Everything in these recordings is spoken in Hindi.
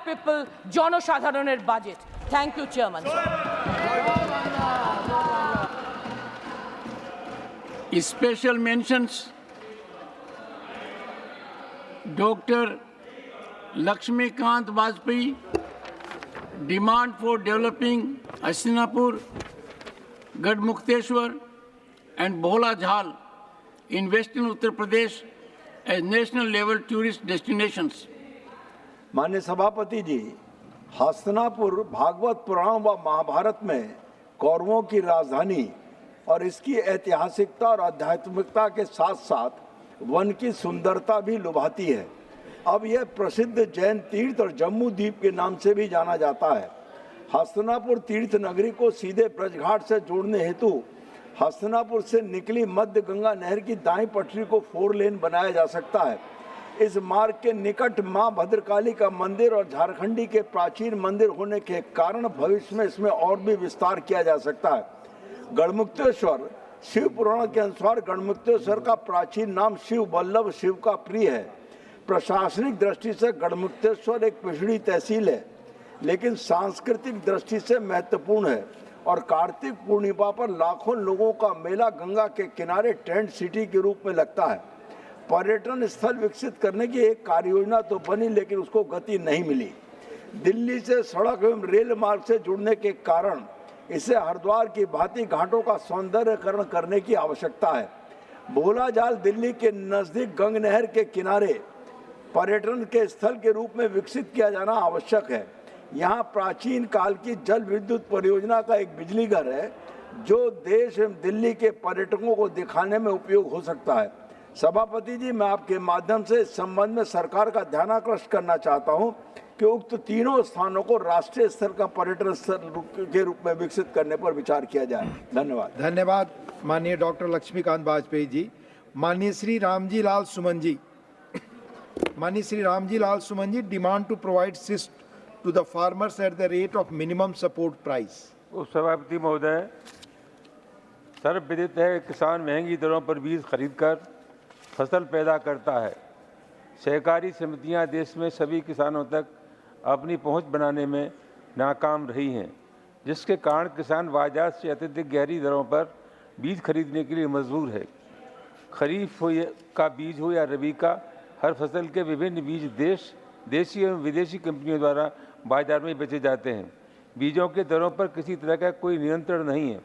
পিপল, জনসাধারণের বাজেট। Thank you chairman. Special mentions Dr. Lakshmikant Vajpayee, demand for developing Hastinapur, Gadmukteshwar and Bhola Jhal in Western Uttar Pradesh as national level tourist destinations. माननीय सभापति जी, हस्तिनापुर भागवत पुराण व महाभारत में कौरवों की राजधानी और इसकी ऐतिहासिकता और आध्यात्मिकता के साथ साथ वन की सुंदरता भी लुभाती है। अब यह प्रसिद्ध जैन तीर्थ और जम्मू द्वीप के नाम से भी जाना जाता है। हस्तिनापुर तीर्थ नगरी को सीधे ब्रजघाट से जोड़ने हेतु हस्तिनापुर से निकली मध्य गंगा नहर की दाईं पटरी को 4 लेन बनाया जा सकता है। इस मार्ग के निकट मां भद्रकाली का मंदिर और झारखंडी के प्राचीन मंदिर होने के कारण भविष्य में इसमें और भी विस्तार किया जा सकता है। गढ़मुक्तेश्वर शिव पुराण के अनुसार गढ़मुक्तेश्वर का प्राचीन नाम शिव वल्लभ, शिव का प्रिय है। प्रशासनिक दृष्टि से गढ़मुक्तेश्वर एक पिछड़ी तहसील है, लेकिन सांस्कृतिक दृष्टि से महत्वपूर्ण है और कार्तिक पूर्णिमा पर लाखों लोगों का मेला गंगा के किनारे टेंट सिटी के रूप में लगता है। पर्यटन स्थल विकसित करने की एक कार्य योजना तो बनी, लेकिन उसको गति नहीं मिली। दिल्ली से सड़क एवं रेल मार्ग से जुड़ने के कारण इसे हरिद्वार की भांति घाटों का सौंदर्यकरण करने की आवश्यकता है। भोला जाल दिल्ली के नजदीक गंग नहर के किनारे पर्यटन के स्थल के रूप में विकसित किया जाना आवश्यक है। यहाँ प्राचीन काल की जल विद्युत परियोजना का एक बिजली घर है, जो देश एवं दिल्ली के पर्यटकों को दिखाने में उपयोग हो सकता है। सभापति जी, मैं आपके माध्यम से इस संबंध में सरकार का ध्यानाकर्षण करना चाहता हूँ कि उक्त तीनों स्थानों को राष्ट्रीय स्तर का पर्यटन स्थल के रूप में विकसित करने पर विचार किया जाए। धन्यवाद। धन्यवाद माननीय डॉक्टर लक्ष्मीकांत वाजपेयी जी। माननीय श्री रामजी लाल सुमन जी। माननीय Shri Ramji Lal Suman ji, demand to provide cyst to the farmers at the rate of minimum support price. उपसभापति महोदय, सर्वविदित है किसान महंगी दरों पर बीज खरीदकर फसल पैदा करता है। सहकारी समितियां देश में सभी किसानों तक अपनी पहुंच बनाने में नाकाम रही हैं, जिसके कारण किसान बाजार से अत्यधिक गहरी दरों पर बीज खरीदने के लिए मजबूर है। खरीफ हो का बीज हो या रबी का, हर फसल के विभिन्न बीज देशी एवं विदेशी कंपनियों द्वारा बाजार में बेचे जाते हैं। बीजों के दरों पर किसी तरह का कोई नियंत्रण नहीं है।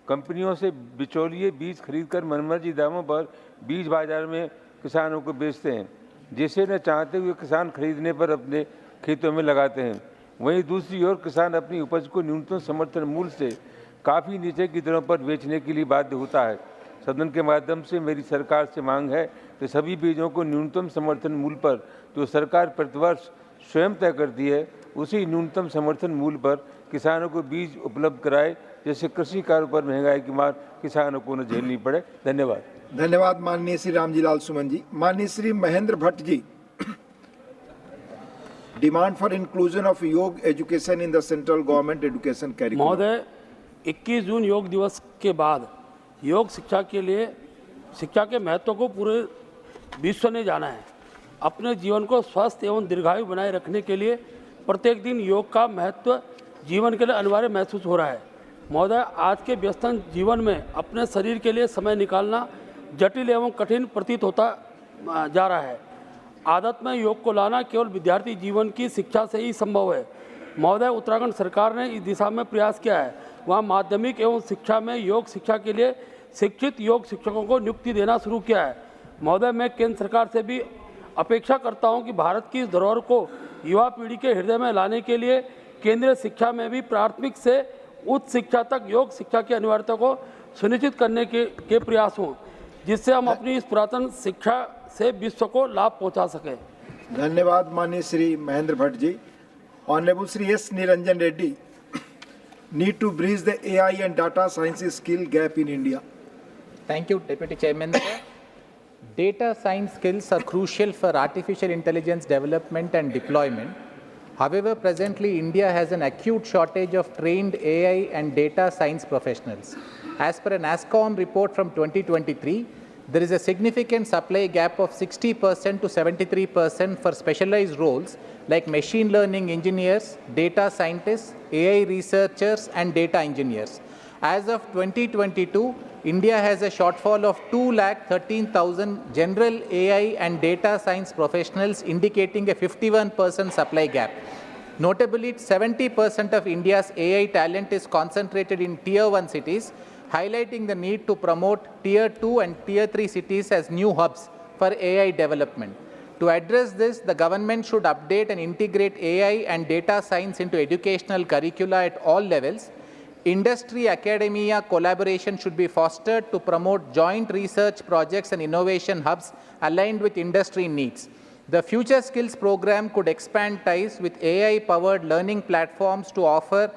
कंपनियों से बिचौलिए बीज खरीदकर मनमर्जी दामों पर बीज बाजार में किसानों को बेचते हैं, जिसे न चाहते हुए किसान खरीदने पर अपने खेतों में लगाते हैं। वहीं दूसरी ओर किसान अपनी उपज को न्यूनतम समर्थन मूल्य से काफ़ी नीचे की दरों पर बेचने के लिए बाध्य होता है। सदन के माध्यम से मेरी सरकार से मांग है कि सभी बीजों को न्यूनतम समर्थन मूल्य पर जो सरकार प्रतिवर्ष स्वयं तय करती है, उसी न्यूनतम समर्थन मूल्य पर किसानों को बीज उपलब्ध कराए, जिससे कृषि कार्यों पर महंगाई की मार किसानों को न झेलनी पड़े। धन्यवाद। धन्यवाद माननीय श्री रामजी लाल सुमन जी। माननीय श्री महेंद्र भट्ट जी, डिमांड फॉर इंक्लूजन ऑफ योग education in the central government education curriculum. महोदय, 21 जून योग दिवस के बाद योग शिक्षा के लिए शिक्षा के महत्व को पूरे विश्व ने जाना है। अपने जीवन को स्वस्थ एवं दीर्घायु बनाए रखने के लिए प्रत्येक दिन योग का महत्व जीवन के लिए अनिवार्य महसूस हो रहा है। महोदय, आज के व्यस्त जीवन में अपने शरीर के लिए समय निकालना जटिल एवं कठिन प्रतीत होता जा रहा है। आदत में योग को लाना केवल विद्यार्थी जीवन की शिक्षा से ही संभव है। महोदय, उत्तराखंड सरकार ने इस दिशा में प्रयास किया है। वहाँ माध्यमिक एवं शिक्षा में योग शिक्षा के लिए शिक्षित योग शिक्षकों को नियुक्ति देना शुरू किया है। महोदय, मैं केंद्र सरकार से भी अपेक्षा करता हूं कि भारत की इस धरोहर को युवा पीढ़ी के हृदय में लाने के लिए केंद्रीय शिक्षा में भी प्राथमिक से उच्च शिक्षा तक योग शिक्षा की अनिवार्यता को सुनिश्चित करने के प्रयास हों, जिससे हम अपनी इस पुरातन शिक्षा से विश्व को लाभ पहुंचा सकें। धन्यवाद माननीय Shri Mahendra Bhatt ji. Honourable Shri S Niranjan Reddy, need to bridge the AI and data science skill gap in India. Thank you, Deputy Chairman. Data science skills are crucial for artificial intelligence development and deployment. However, presently India has an acute shortage of trained AI and data science professionals. As per an ASCOM report from 2023, There is a significant supply gap of 60% to 73% for specialized roles like machine learning engineers, data scientists, AI researchers, and data engineers. As of 2022, India has a shortfall of 213,000 general AI and data science professionals, indicating a 51% supply gap. Notably, 70% of India's AI talent is concentrated in Tier 1 cities, highlighting the need to promote Tier 2 and Tier 3 cities as new hubs for AI development. To address this, the government should update and integrate AI and data science into educational curricula at all levels. Industry-academia collaboration should be fostered to promote joint research projects and innovation hubs aligned with industry needs. The Future Skills program could expand ties with AI-powered learning platforms to offer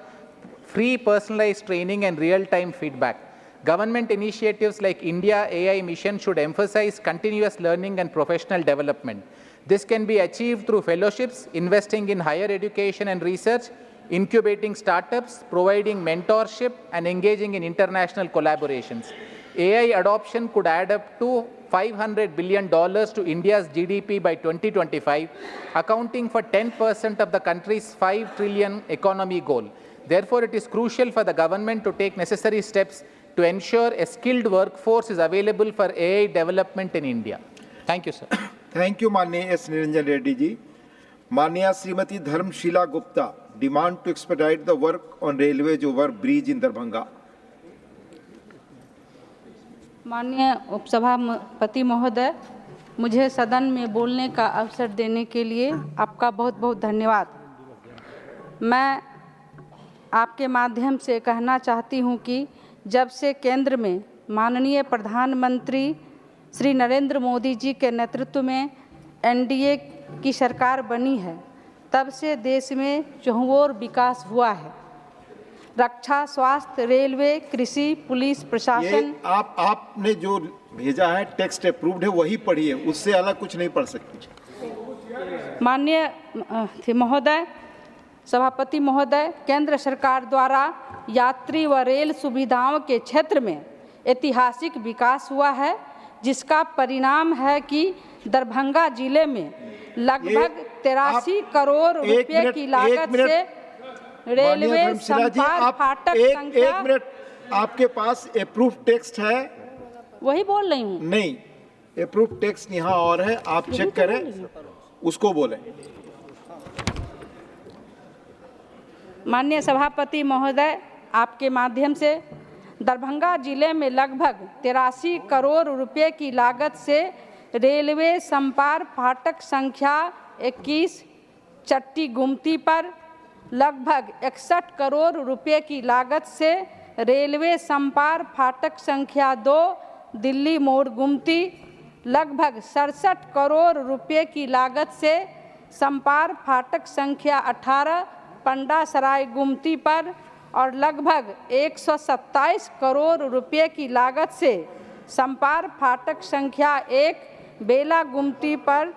free personalized training and real-time feedback. Government initiatives like India AI Mission should emphasize continuous learning and professional development. This can be achieved through fellowships, investing in higher education and research, incubating startups, providing mentorship, and engaging in international collaborations. AI adoption could add up to $500 billion to India's GDP by 2025, accounting for 10% of the country's $5 trillion economy goal. Therefore, it is crucial for the government to take necessary steps to ensure a skilled workforce is available for AI development in India. Thank you, sir. Thank you, माननीय S. Niranjan Reddy ji. माननीय Shrimati Dharmshila Gupta, demand to expedite the work on railways over bridge in Darbhanga. माननीय उपसभापति महोदय, मुझे सदन में बोलने का अवसर देने के लिए आपका बहुत बहुत धन्यवाद। मैं आपके माध्यम से कहना चाहती हूं कि जब से केंद्र में माननीय प्रधानमंत्री श्री नरेंद्र मोदी जी के नेतृत्व में एनडीए की सरकार बनी है, तब से देश में चहुओर विकास हुआ है। रक्षा, स्वास्थ्य, रेलवे, कृषि, पुलिस, प्रशासन। आपने जो भेजा है टेक्स्ट अप्रूव्ड है, वही पढ़िए, उससे अलग कुछ नहीं पढ़ सकती। माननीय महोदय, सभापति महोदय, केंद्र सरकार द्वारा यात्री व रेल सुविधाओं के क्षेत्र में ऐतिहासिक विकास हुआ है, जिसका परिणाम है कि दरभंगा जिले में लगभग 83 करोड़ रुपए की लागत से रेलवे संपर्क फाटक संख्या। एक मिनट, आपके पास अप्रूव टेक्स्ट है? वही बोल रही हूँ। नहीं, अप्रूव टेक्स्ट यहाँ और है, आप चेक करें, उसको बोलें। माननीय सभापति महोदय, आपके माध्यम से दरभंगा जिले में लगभग 83 करोड़ रुपए की लागत से रेलवे संपर्क फाटक संख्या 21 चट्टी गुमती पर, लगभग 61 करोड़ रुपए की लागत से रेलवे संपर्क फाटक संख्या 2 दिल्ली मोड़ गुमती, लगभग 67 करोड़ रुपए की लागत से संपर्क फाटक संख्या 18 पंडा सराय गुमती पर और लगभग 127 करोड़ रुपए की लागत से संपर्क फाटक संख्या 1 बेला गुमती पर,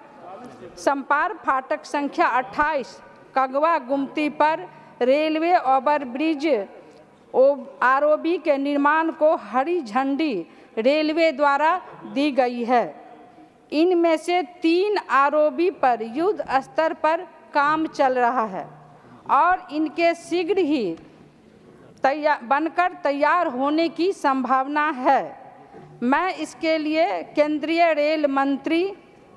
संपर्क फाटक संख्या 28 कगवा गुमती पर रेलवे ओवरब्रिज आरओबी के निर्माण को हरी झंडी रेलवे द्वारा दी गई है। इनमें से 3 आरओबी पर युद्ध स्तर पर काम चल रहा है और इनके शीघ्र ही बनकर तैयार होने की संभावना है। मैं इसके लिए केंद्रीय रेल मंत्री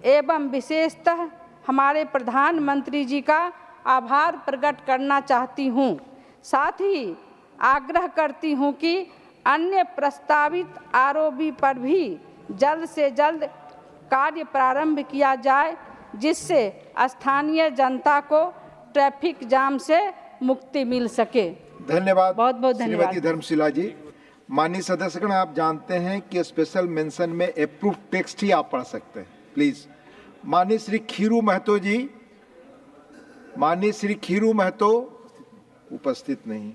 एवं विशेषतः हमारे प्रधानमंत्री जी का आभार प्रकट करना चाहती हूँ। साथ ही आग्रह करती हूँ कि अन्य प्रस्तावित आरओबी पर भी जल्द से जल्द कार्य प्रारंभ किया जाए, जिससे स्थानीय जनता को ट्रैफिक जाम से मुक्ति मिल सके। धन्यवाद। बहुत बहुत धन्यवाद श्रीमती धर्मशिला जी। माननीय सदस्यगण, आप जानते हैं कि स्पेशल मेंशन में अप्रूव टेक्स्ट ही आप पढ़ सकते हैं। प्लीज। माननीय श्री खीरू महतो जी, माननीय श्री खीरू महतो उपस्थित नहीं।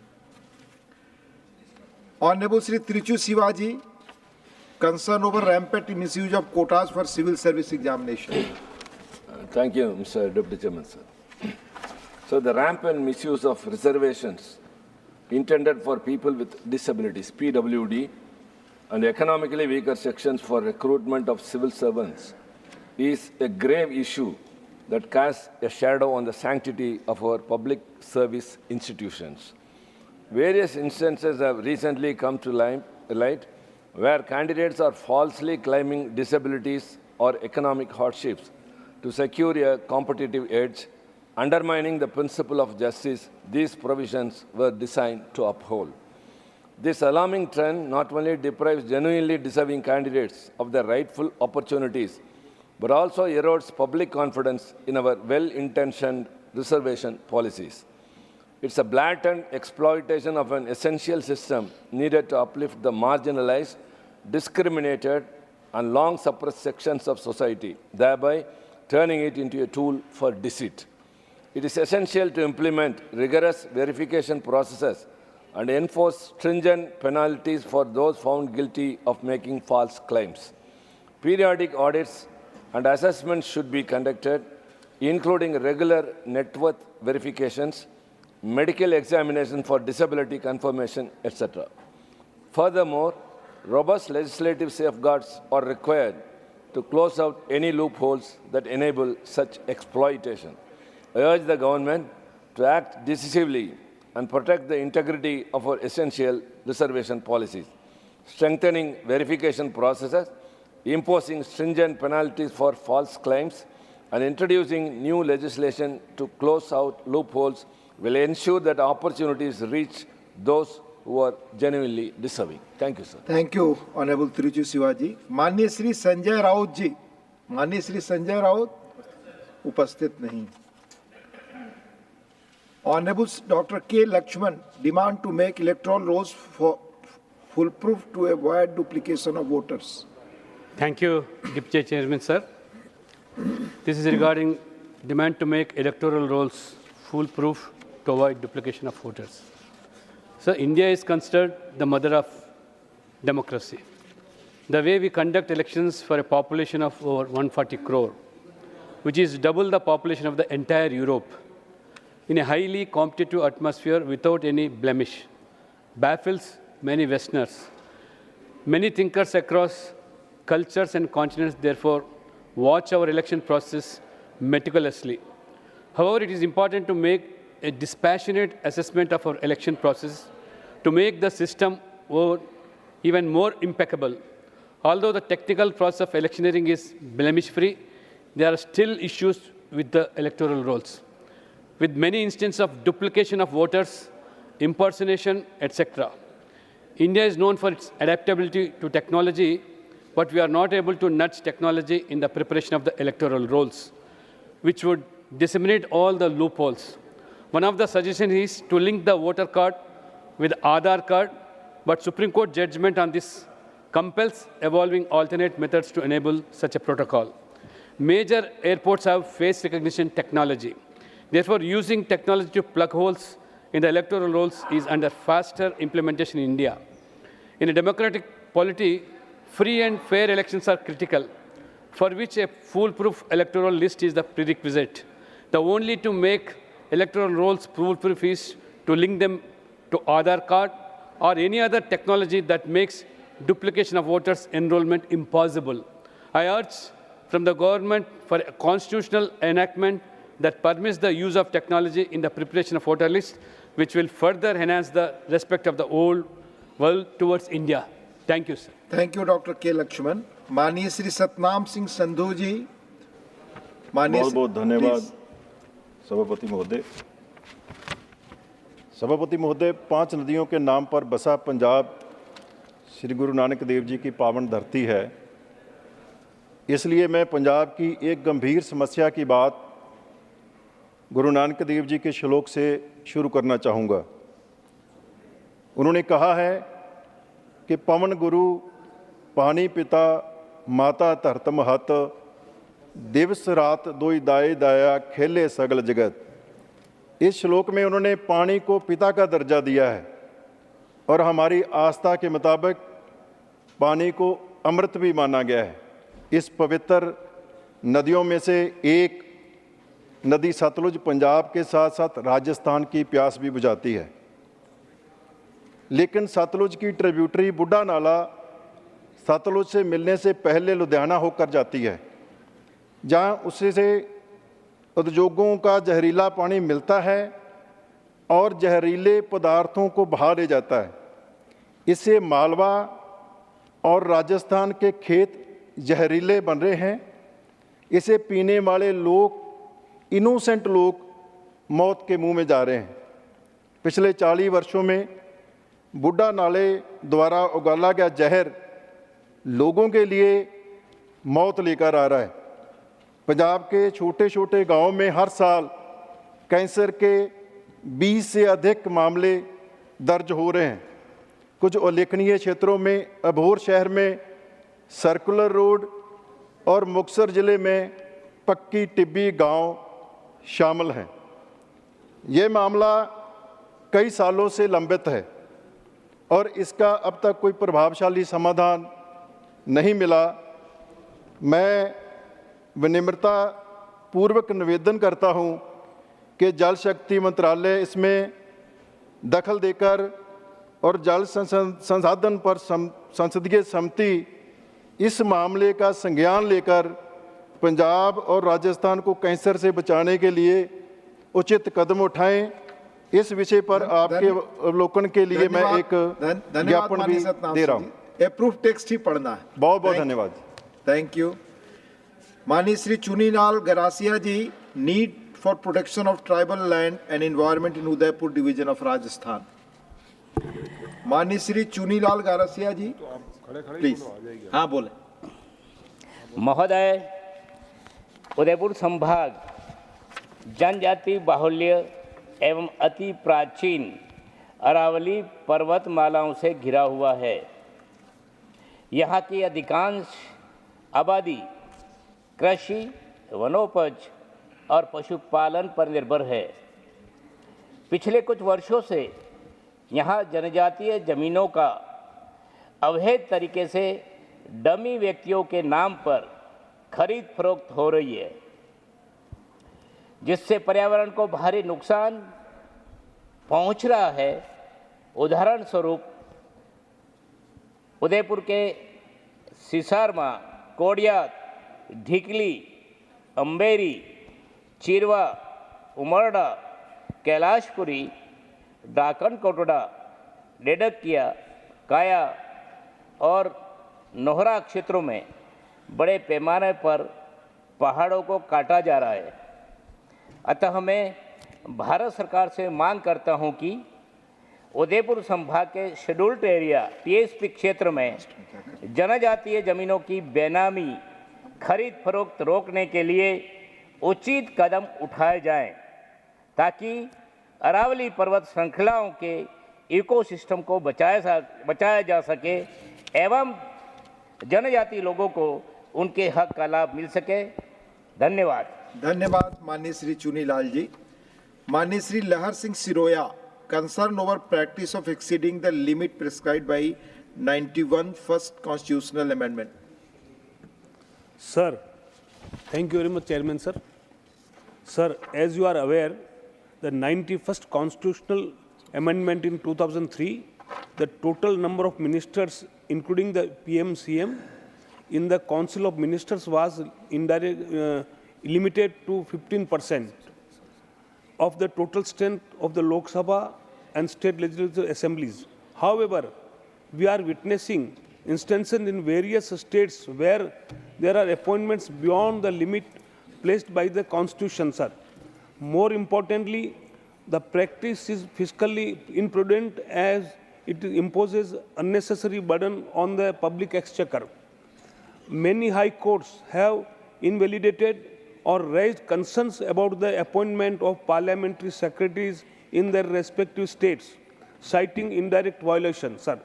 Honourable Shri Trichu Shivaji, concern over rampant misuse of quotas for civil service examination. Thank you, Mr. Deputy Chairman, sir. So the rampant misuse of reservations intended for people with disabilities, PWD, and economically weaker sections for recruitment of civil servants is a grave issue that casts a shadow on the sanctity of our public service institutions. Various instances have recently come to light where candidates are falsely claiming disabilities or economic hardships to secure a competitive edge, undermining the principle of justice these provisions were designed to uphold. This alarming trend not only deprives genuinely deserving candidates of their rightful opportunities, but also erodes public confidence in our well-intentioned reservation policies. It's a blatant exploitation of an essential system needed to uplift the marginalized, discriminated, and long-suppressed sections of society, thereby turning it into a tool for deceit. It is essential to implement rigorous verification processes and enforce stringent penalties for those found guilty of making false claims. Periodic audits and assessments should be conducted, including regular net worth verifications, medical examination for disability confirmation, etc. Furthermore, robust legislative safeguards are required to close out any loopholes that enable such exploitation. I urge the government to act decisively and protect the integrity of our essential reservation policies, strengthening verification processes, imposing stringent penalties for false claims, and introducing new legislation to close out loopholes will ensure that opportunities reach those who are genuinely deserving. Thank you, sir. Thank you, Honorable Tiruchi Sivaji. माननीय श्री संजय राउत जी, माननीय श्री संजय राउत उपस्थित नहीं. Honorable Dr. K. Lakshman demand to make electoral rolls foolproof to avoid duplication of voters. Thank you, Deputy Chairman, sir. This is regarding demand to make electoral rolls foolproof to avoid duplication of voters. So India is considered the mother of democracy. The way we conduct elections for a population of over 140 crore, which is double the population of the entire Europe, in a highly competitive atmosphere without any blemish, baffles many Westerners. Many thinkers across cultures and continents, therefore, watch our election process meticulously. However, it is important to make a dispassionate assessment of our election process to make the system even more impeccable. Although the technical process of electioneering is blemish-free, there are still issues with the electoral rolls, with many instances of duplication of voters, impersonation, etc. India is known for its adaptability to technology, but we are not able to nudge technology in the preparation of the electoral rolls, which would disseminate all the loopholes. One of the suggestions is to link the voter card with Aadhaar card, but Supreme Court judgment on this compels evolving alternate methods to enable such a protocol. Major airports have face recognition technology. Therefore, using technology to plug holes in the electoral rolls is under faster implementation in India. In a democratic polity, free and fair elections are critical, for which a foolproof electoral list is the prerequisite. The only to make electoral rolls foolproof is to link them to Aadhaar card or any other technology that makes duplication of voters' enrollment impossible. I urge from the government for a constitutional enactment that permits the use of technology in the preparation of voter lists, which will further enhance the respect of the whole world towards India. Thank you, sir. Thank you, Dr. K. Lakshman. माननीय श्री सतनाम सिंह संधू जी. बहुत बहुत धन्यवाद सभापति महोदय. सभापति महोदय, 5 नदियों के नाम पर बसा पंजाब श्री गुरु नानक देव जी की पावन धरती है. इसलिए मैं पंजाब की एक गंभीर समस्या की बात गुरु नानक देव जी के श्लोक से शुरू करना चाहूँगा. उन्होंने कहा है कि पवन गुरु पानी पिता माता धरत महत दिवस रात दोई दाए दाया खेले सगल जगत. इस श्लोक में उन्होंने पानी को पिता का दर्जा दिया है और हमारी आस्था के मुताबिक पानी को अमृत भी माना गया है. इस पवित्र नदियों में से एक नदी सतलुज पंजाब के साथ साथ राजस्थान की प्यास भी बुझाती है. लेकिन सतलुज की ट्रिब्यूटरी बुढ़ा नाला सतलुज से मिलने से पहले लुधियाना होकर जाती है, जहां उससे उद्योगों का जहरीला पानी मिलता है और जहरीले पदार्थों को बहा ले जाता है। इससे मालवा और राजस्थान के खेत जहरीले बन रहे हैं। इसे पीने वाले लोग, इनोसेंट लोग, मौत के मुंह में जा रहे हैं। पिछले 40 वर्षों में बुड्ढा नाले द्वारा उगाला गया जहर लोगों के लिए मौत लेकर आ रहा है। पंजाब के छोटे छोटे गांवों में हर साल कैंसर के 20 से अधिक मामले दर्ज हो रहे हैं। कुछ उल्लेखनीय क्षेत्रों में अबोहर शहर में सर्कुलर रोड और मुक्तसर जिले में पक्की टिब्बी गांव शामिल हैं। ये मामला कई सालों से लंबित है और इसका अब तक कोई प्रभावशाली समाधान नहीं मिला। मैं विनम्रता पूर्वक निवेदन करता हूं कि जल शक्ति मंत्रालय इसमें दखल देकर और जल संसाधन पर संसदीय समिति इस मामले का संज्ञान लेकर पंजाब और राजस्थान को कैंसर से बचाने के लिए उचित कदम उठाएं। इस विषय पर आपके अवलोकन के लिए मैं एक ज्ञापन भी दे रहा हूं। अप्रूव टेक्स्ट ही पढ़ना है। बहुत बहुत धन्यवाद। Thank you. माननीय Shri Chunilal Garasia ji, need for protection of tribal land and environment in Udaipur division of Rajasthan. माननीय श्री चुनीलाल गरासिया जी, प्लीज। हाँ बोले। महोदय, उदयपुर संभाग जनजाति बाहुल्य एवं अति प्राचीन अरावली पर्वतमालाओं से घिरा हुआ है। यहाँ की अधिकांश आबादी कृषि, वनोपज और पशुपालन पर निर्भर है। पिछले कुछ वर्षों से यहाँ जनजातीय जमीनों का अवैध तरीके से डमी व्यक्तियों के नाम पर खरीद फरोख्त हो रही है, जिससे पर्यावरण को भारी नुकसान पहुंच रहा है। उदाहरण स्वरूप उदयपुर के सिसारमा, कोडियात, ढिकली, अम्बेरी, चिरवा, उमरडा, कैलाशपुरी, डाकन कोटड़ा, डेडकिया, काया और नोहरा क्षेत्रों में बड़े पैमाने पर पहाड़ों को काटा जा रहा है। अतः मैं भारत सरकार से मांग करता हूं कि उदयपुर संभाग के शेड्यूल्ड एरिया टीएसपी क्षेत्र में जनजातीय जमीनों की बेनामी खरीद फरोख्त रोकने के लिए उचित कदम उठाए जाएं, ताकि अरावली पर्वत श्रृंखलाओं के इकोसिस्टम को बचाया जा सके एवं जनजातीय लोगों को उनके हक का लाभ मिल सके। धन्यवाद। धन्यवाद माननीय श्री चुनीलाल जी। माननीय श्री लहर Singh Siroya, concern over practice of exceeding the limit prescribed bye 91 first constitutional amendment. Sir, thank you very much, Chairman, sir. Sir, as you are aware, the 91st Constitutional Amendment in 2003, the total number of ministers, including the PM/CM, in the Council of Ministers was limited to 15% of the total strength of the Lok Sabha and state legislative assemblies. However, we are witnessing instances in various states where there are appointments beyond the limit placed by the Constitution, sir. More importantly, the practice is fiscally imprudent as it imposes unnecessary burden on the public exchequer. Many high courts have invalidated or raised concerns about the appointment of parliamentary secretaries in their respective states, citing indirect violations, sir.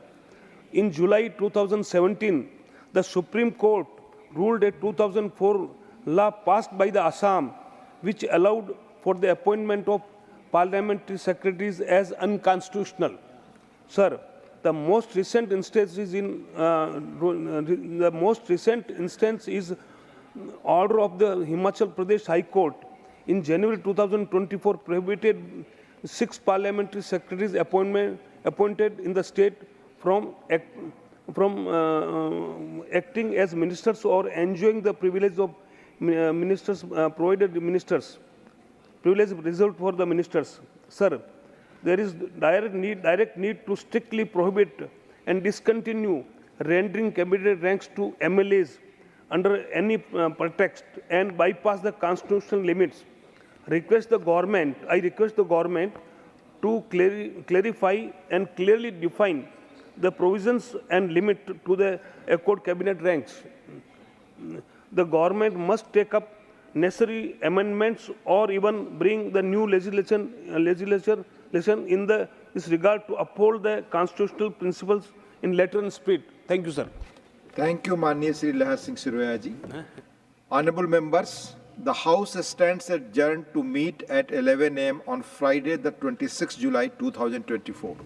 In July 2017, the Supreme Court ruled a 2004 law passed by the Assam, which allowed for the appointment of parliamentary secretaries as unconstitutional. Sir, the most recent instance is order of the Himachal Pradesh High Court in January 2024 prohibited 6 parliamentary secretaries appointed in the state from from acting as ministers or enjoying the privilege of ministers provided ministers. Privilege reserved for the ministers. Sir, there is direct need to strictly prohibit and discontinue rendering cabinet ranks to MLAs under any pretext and bypass the constitutional limits. I request the government to clarify and clearly define the provisions and limit to the accord cabinet ranks. The government must take up necessary amendments or even bring the new legislation in this regard to uphold the constitutional principles in letter and spirit. Thank you, sir. Thank you, Manya Sri Lahar Singh Siroya ji. Honorable members, the House stands adjourned to meet at 11 a.m. on Friday, the 26th July 2024.